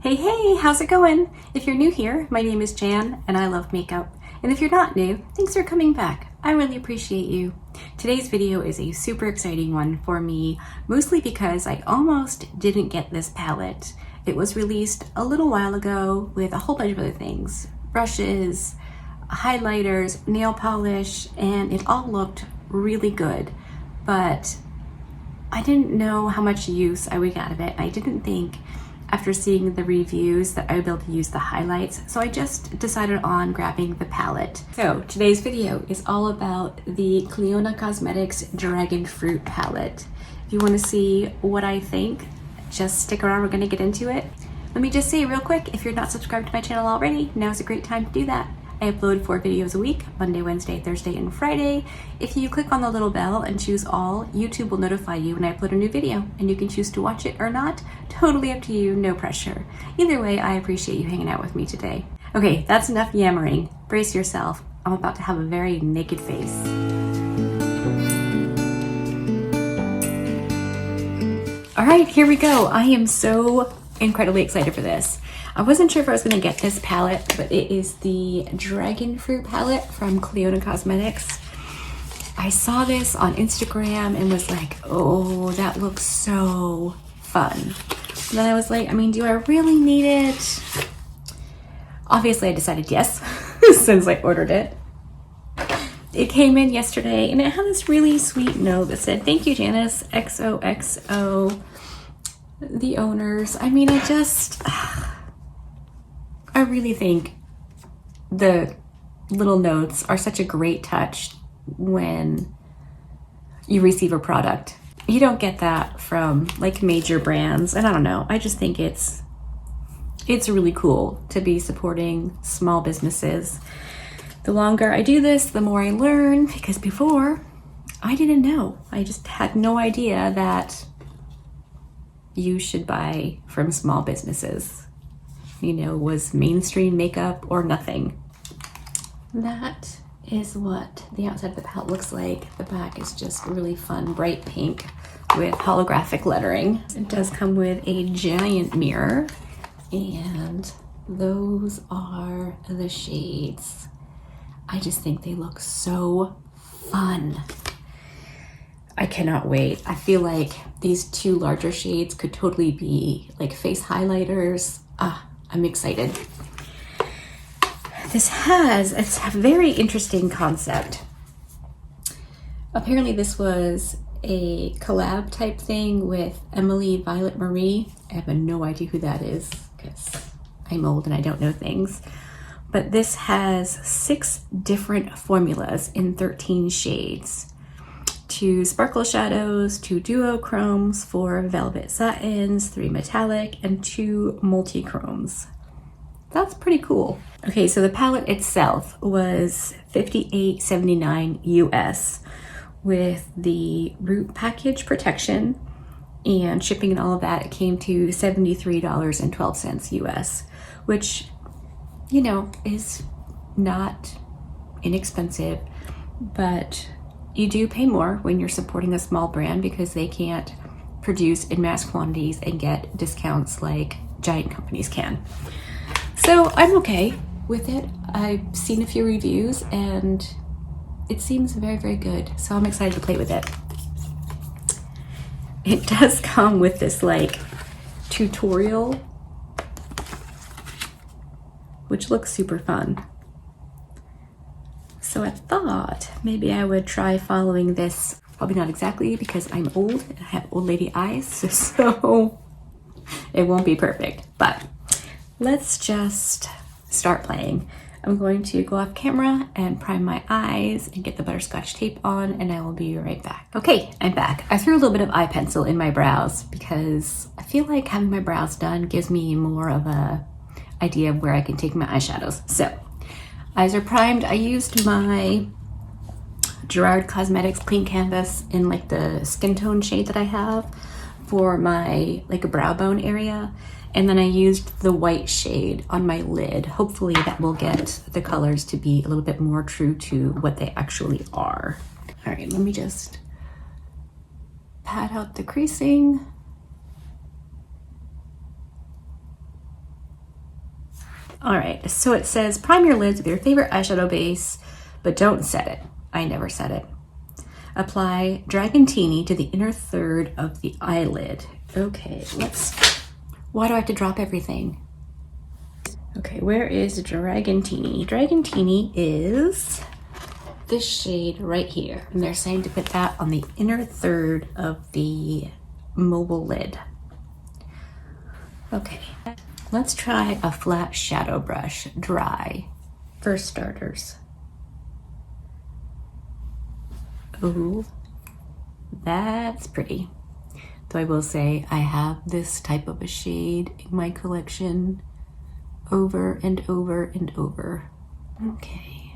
Hey, how's it going? If you're new here, my name is Jan and I love makeup. And if you're not new, thanks for coming back. I really appreciate you. Today's video is a super exciting one for me, mostly because I almost didn't get this palette. It was released a little while ago with a whole bunch of other things, brushes, highlighters, nail polish, and it all looked really good. But I didn't know how much use I would get out of it. I didn't think after seeing the reviews that I would be able to use the highlights, so I just decided on grabbing the palette. So today's video is all about the Clionadh Cosmetics Dragon Fruit palette. If you want to see what I think, just stick around, we're going to get into it. Let me just say real quick, if you're not subscribed to my channel already, now's a great time to do that. I upload 4 videos a week, Monday, Wednesday, Thursday, and Friday. If you click on the little bell and choose all, YouTube will notify you when I upload a new video, and you can choose to watch it or not. Totally up to you, no pressure. Either way, I appreciate you hanging out with me today. Okay, that's enough yammering. Brace yourself. I'm about to have a very naked face. All right, here we go. I am so incredibly excited for this. I wasn't sure if I was going to get this palette, but it is the Dragon Fruit palette from Clionadh Cosmetics. I saw this on Instagram and was like, oh, that looks so fun. And then I was like, do I really need it? Obviously, I decided yes, since I ordered it. It came in yesterday and it had this really sweet note that said, "Thank you, Janice, XOXO, the owners." I really think the little notes are such a great touch when you receive a product. You don't get that from like major brands, and I don't know, I just think it's really cool to be supporting small businesses. The longer I do this, the more I learn, because before I didn't know. I just had no idea that you should buy from small businesses. Was mainstream makeup or nothing. That is what the outside of the palette looks like. The back is just really fun, bright pink with holographic lettering. It does come with a giant mirror, and those are the shades. I just think they look so fun. I cannot wait. I feel like these 2 larger shades could totally be like face highlighters. I'm excited. It's a very interesting concept. Apparently this was a collab type thing with Emily Violet Marie. I have no idea who that is because I'm old and I don't know things. But this has 6 different formulas in 13 shades. 2 sparkle shadows, 2 duochromes, 4 velvet satins, 3 metallic, and 2 multi-chromes. That's pretty cool. Okay, so the palette itself was $58.79 US with the root package protection and shipping and all of that. It came to $73.12 US, which, is not inexpensive, but you do pay more when you're supporting a small brand because they can't produce in mass quantities and get discounts like giant companies can. So I'm okay with it. I've seen a few reviews and it seems very, very good. So I'm excited to play with it. It does come with this like tutorial, which looks super fun. So I thought maybe I would try following this. Probably not exactly because I'm old and I have old lady eyes, so it won't be perfect. But let's just start playing. I'm going to go off camera and prime my eyes and get the butterscotch tape on, and I will be right back. Okay, I'm back. I threw a little bit of eye pencil in my brows because I feel like having my brows done gives me more of a idea of where I can take my eyeshadows. So eyes are primed. I used my Gerard Cosmetics Clean Canvas in like the skin tone shade that I have for my like a brow bone area. And then I used the white shade on my lid. Hopefully that will get the colors to be a little bit more true to what they actually are. All right, let me just pat out the creasing. All right, so it says prime your lids with your favorite eyeshadow base, but don't set it. I never set it. Apply Dragonfly to the inner third of the eyelid. Okay, why do I have to drop everything? Okay, where is Dragonfly? Dragonfly is this shade right here, and they're saying to put that on the inner third of the mobile lid. Okay, let's try a flat shadow brush, dry, for starters. Oh, that's pretty. Though I will say I have this type of a shade in my collection over and over and over. Okay.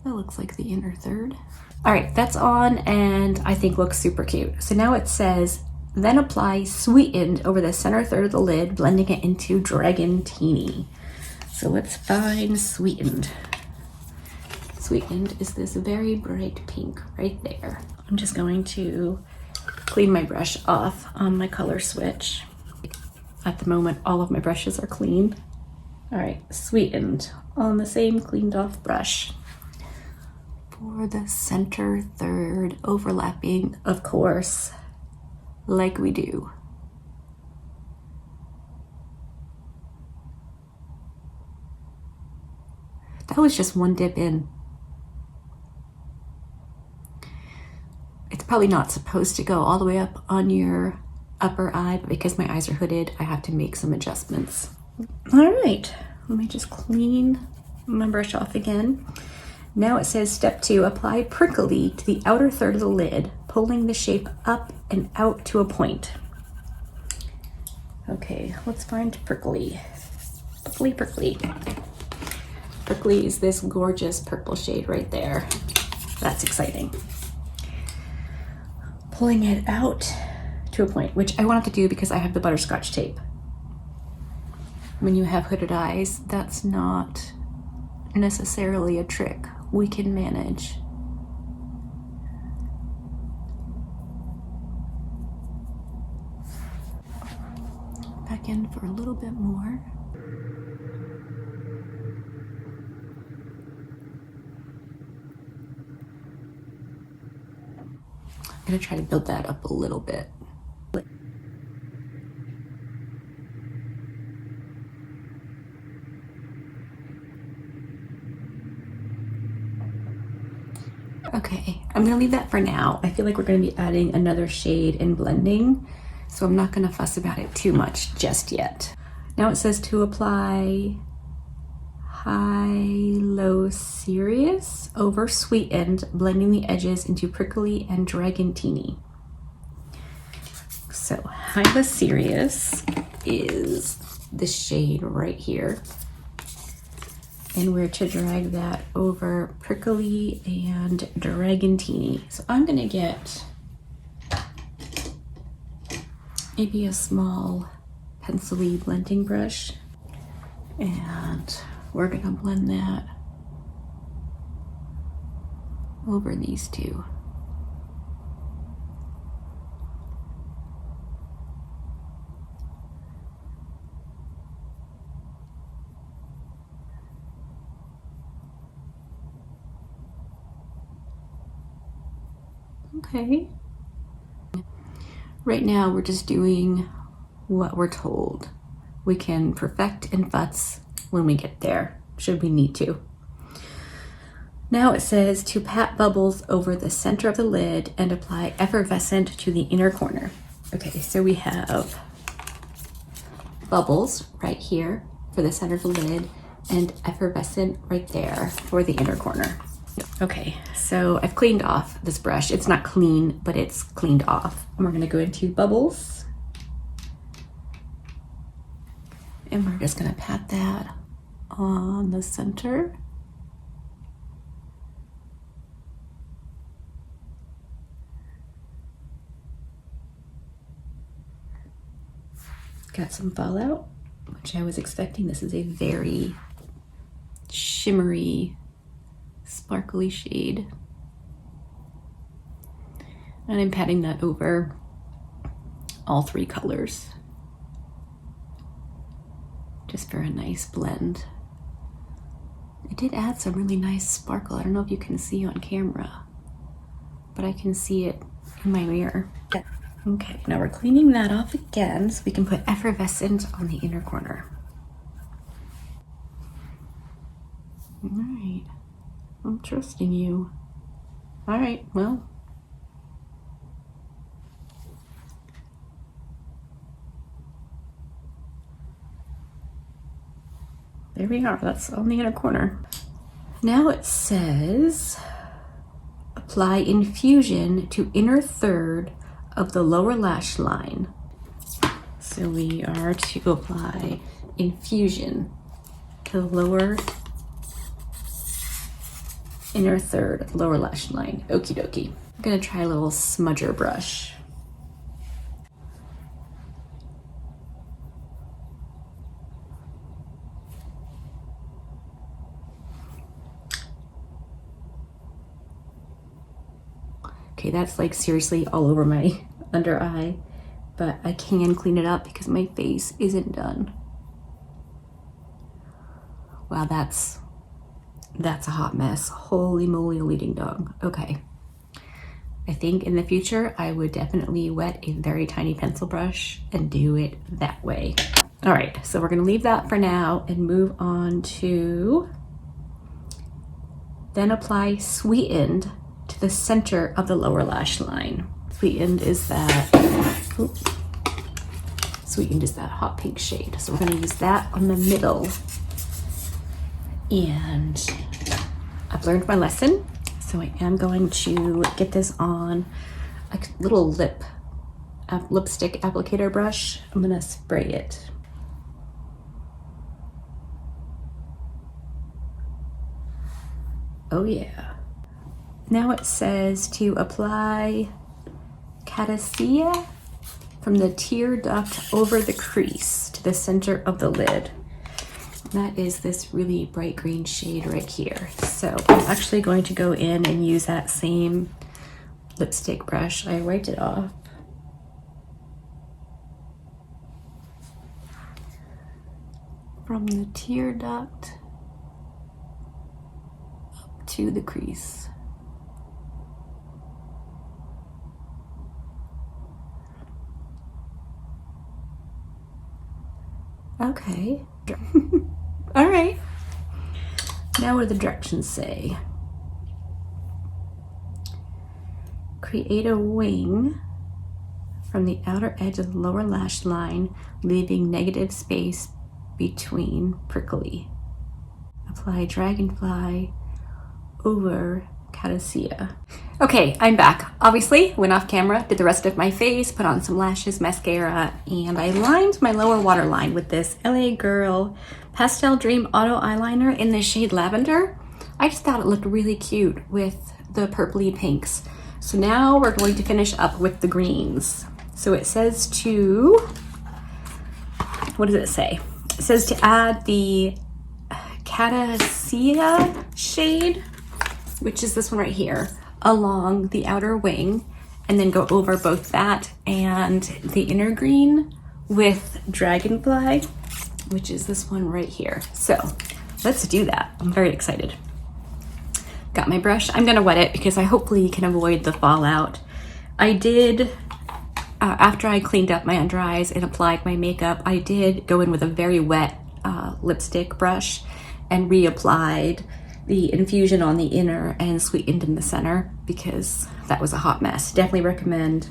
That looks like the inner third. All right, that's on and I think looks super cute. So now it says, then apply Sweetened over the center third of the lid, blending it into Dragonfly. So let's find Sweetened. Sweetened is this very bright pink right there. I'm just going to clean my brush off on my color switch. At the moment, all of my brushes are clean. All right, Sweetened on the same cleaned off brush. For the center third, overlapping, of course, like we do. That was just one dip in. It's probably not supposed to go all the way up on your upper eye, but because my eyes are hooded, I have to make some adjustments. All right, let me just clean my brush off again. Now it says step 2, apply Prickly to the outer third of the lid, pulling the shape up and out to a point. Okay, let's find Prickly. Prickly. Prickly is this gorgeous purple shade right there. That's exciting. Pulling it out to a point, which I won't have to do because I have the butterscotch tape. When you have hooded eyes, that's not necessarily a trick we can manage. Back in for a little bit more. I'm gonna try to build that up a little bit. Okay, I'm gonna leave that for now. I feel like we're gonna be adding another shade in blending, so I'm not gonna fuss about it too much just yet. Now it says to apply High-Low Serious over Sweetened, blending the edges into Prickly and Dragonfly. So High-Low Serious is this shade right here. And we're to drag that over Prickly and Dragonfly. So I'm gonna get maybe a small pencil-y blending brush, and we're gonna blend that over these two. Okay. Right now we're just doing what we're told. We can perfect and futz when we get there, should we need to. Now it says to pat bubbles over the center of the lid and apply effervescent to the inner corner. Okay, so we have bubbles right here for the center of the lid and effervescent right there for the inner corner. Okay, so I've cleaned off this brush. It's not clean, but it's cleaned off. And we're gonna go into bubbles. And we're just gonna pat that on the center. Got some fallout, which I was expecting. This is a very shimmery, sparkly shade. And I'm patting that over all three colors. just for a nice blend. It did add some really nice sparkle. I don't know if you can see on camera, but I can see it in my mirror. Okay, now we're cleaning that off again so we can put effervescent on the inner corner. All right, I'm trusting you. All right, well. There we are, that's on the inner corner. Now it says, apply infusion to inner third of the lower lash line. So we are to apply infusion to the lower inner third of the lower lash line. Okie dokie. I'm gonna try a little smudger brush. Okay, that's like seriously all over my under eye, but I can clean it up because my face isn't done. Wow, that's a hot mess. Holy moly, leading dog. Okay. I think in the future, I would definitely wet a very tiny pencil brush and do it that way. All right, so we're gonna leave that for now and move on to, then apply sweetened to the center of the lower lash line. Sweetened is that hot pink shade. So we're gonna use that on the middle. And I've learned my lesson. So I am going to get this on a little lipstick applicator brush. I'm gonna spray it. Oh yeah. Now it says to apply Catasia from the tear duct over the crease to the center of the lid. That is this really bright green shade right here. So I'm actually going to go in and use that same lipstick brush. I wiped it off. From the tear duct up to the crease. Okay. All right. Now what do the directions say? Create a wing from the outer edge of the lower lash line, leaving negative space between prickly. Apply Dragonfly over Catasia. Okay, I'm back. Obviously, went off camera, did the rest of my face, put on some lashes, mascara, and I lined my lower waterline with this LA Girl Pastel Dream Auto Eyeliner in the shade Lavender. I just thought it looked really cute with the purpley pinks. So now we're going to finish up with the greens. So it says to, what does it say? It says to add the Catasia shade, which is this one right here, along the outer wing, and then go over both that and the inner green with Dragonfly, which is this one right here. So let's do that. I'm very excited. Got my brush. I'm gonna wet it because I hopefully can avoid the fallout. I did, after I cleaned up my under eyes and applied my makeup, I did go in with a very wet lipstick brush and reapplied the infusion on the inner and sweetened in the center because that was a hot mess. Definitely recommend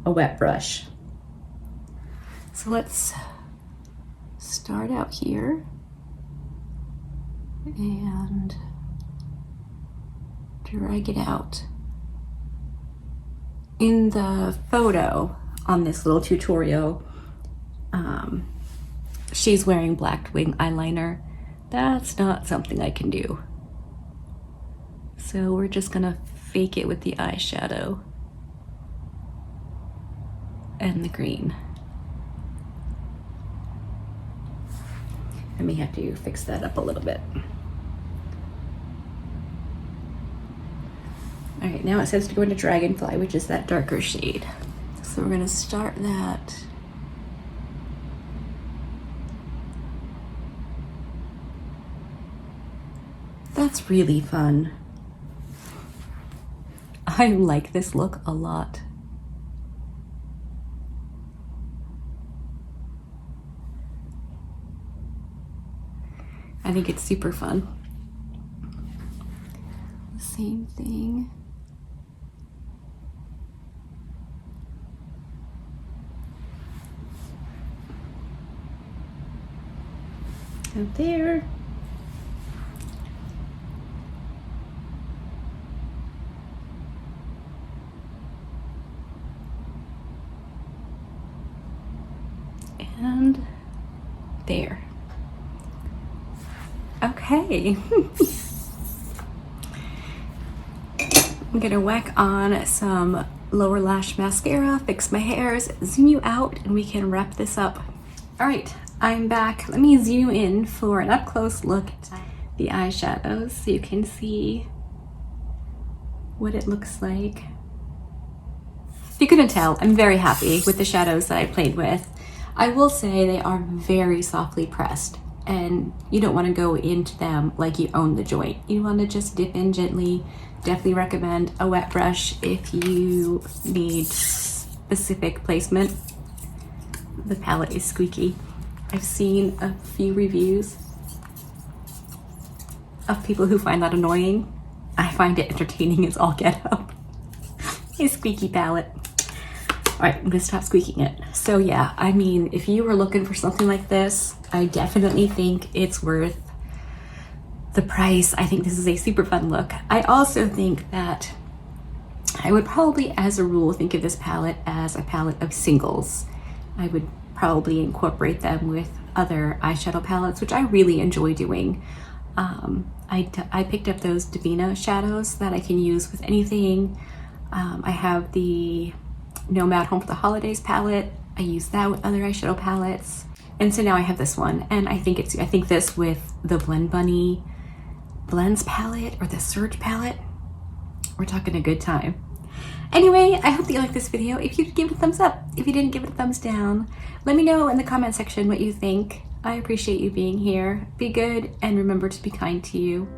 a wet brush. So let's start out here and drag it out. In the photo on this little tutorial, she's wearing black wing eyeliner. That's not something I can do. So we're just gonna fake it with the eyeshadow and the green. I may have to fix that up a little bit. All right, now it says to go into Dragonfly, which is that darker shade. So we're gonna start that That's really fun. I like this look a lot. I think it's super fun. Same thing. Out there. And there. Okay. I'm gonna whack on some lower lash mascara, fix my hairs, zoom you out, and we can wrap this up. All right, I'm back. Let me zoom in for an up-close look at the eyeshadows so you can see what it looks like. If you couldn't tell, I'm very happy with the shadows that I played with. I will say they are very softly pressed, and you don't want to go into them like you own the joint. You want to just dip in gently. Definitely recommend a wet brush if you need specific placement. The palette is squeaky. I've seen a few reviews of people who find that annoying. I find it entertaining as all get up. A squeaky palette. All right, I'm gonna stop squeaking it. So yeah, I mean, if you were looking for something like this, I definitely think it's worth the price. I think this is a super fun look. I also think that I would probably, as a rule, think of this palette as a palette of singles. I would probably incorporate them with other eyeshadow palettes, which I really enjoy doing. I picked up those Divina shadows that I can use with anything. I have the Nomad Home for the Holidays palette. I use that with other eyeshadow palettes. And so now I have this one, and I think this with the Blend Bunny Blends palette or the Surge palette, we're talking a good time. Anyway, I hope that you liked this video. If you did, give it a thumbs up. If you didn't, give it a thumbs down. Let me know in the comment section what you think. I appreciate you being here. Be good, and remember to be kind to you.